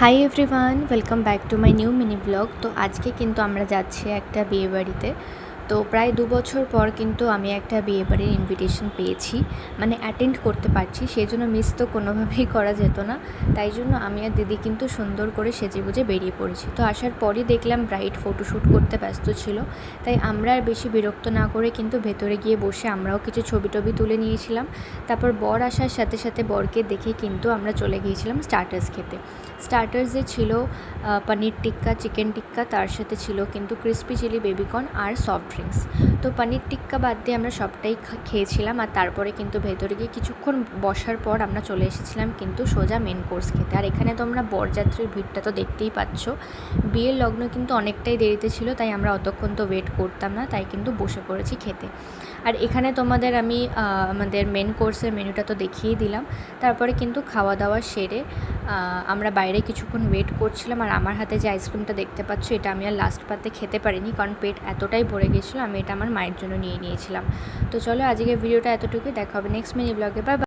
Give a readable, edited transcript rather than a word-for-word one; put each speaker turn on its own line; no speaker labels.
Hi everyone, welcome back to my new mini blog. তো আজকে কিন্তু আমরা যাচ্ছি একটা বিয়েবাড়িতে। তো প্রায় 2 বছর পর কিন্তু আমি একটা বিয়েবাড়ির ইনভিটেশন পেয়েছি, মানে অ্যাটেন্ড করতে পারছি। সেই জন্য মিস তো কোনোভাবেই করা যেত না। তাই জন্য আমি আর দিদি কিন্তু সুন্দর করে সেজেগুজে বেরিয়ে পড়েছি। তো আসার পরই দেখলাম ব্রাইড ফটোশ্যুট করতে ব্যস্ত ছিল, তাই আমরা আর বেশি বিরক্ত না করে কিন্তু ভেতরে গিয়ে বসে আমরাও কিছু ছবি টবি তুলে নিয়েছিলাম। তারপর বর আসার সাথে সাথে বরকে দেখে কিন্তু আমরা চলে গিয়েছিলাম স্টার্টার্স খেতে। স্টার্টার্সে ছিল পনির টিক্কা, চিকেন টিক্কা, তার সাথে ছিল কিন্তু ক্রিস্পি চিলি বেবিকর্ন আর সফট ড্রিঙ্কস। তো পনির টিক্কা বাদ দিয়ে আমরা সবটাই খেয়েছিলাম। আর তারপরে কিন্তু ভেতরে গিয়ে কিছুক্ষণ বসার পর আমরা চলে এসেছিলাম কিন্তু সোজা মেন কোর্স খেতে। আর এখানে তোমরা বরযাত্রীর ভিড়টা তো দেখতেই পাচ্ছ। বিয়ের লগ্ন কিন্তু অনেকটাই দেরিতে ছিল, তাই আমরা অতক্ষণ তো ওয়েট করতাম না, তাই কিন্তু বসে পড়েছি খেতে। আর এখানে তোমাদের আমি আমাদের মেন কোর্সের মেনুটা তো দেখিয়েই দিলাম। তারপরে কিন্তু খাওয়া দাওয়া সেরে আমরা বাইরে কিছুক্ষণ ওয়েট করছিলাম। আর আমার হাতে যে আইসক্রিমটা দেখতে পাচ্ছ, এটা আমি আর লাস্ট পাতে খেতে পারিনি, কারণ পেট এতটাই ভরে গেছিলো। আমি এটা আমার মায়ের জন্য নিয়ে নিয়েছিলাম। তো চলো আজকের ভিডিওটা এতটুকুই, দেখা হবে নেক্সট মিনি ব্লগে। বাই।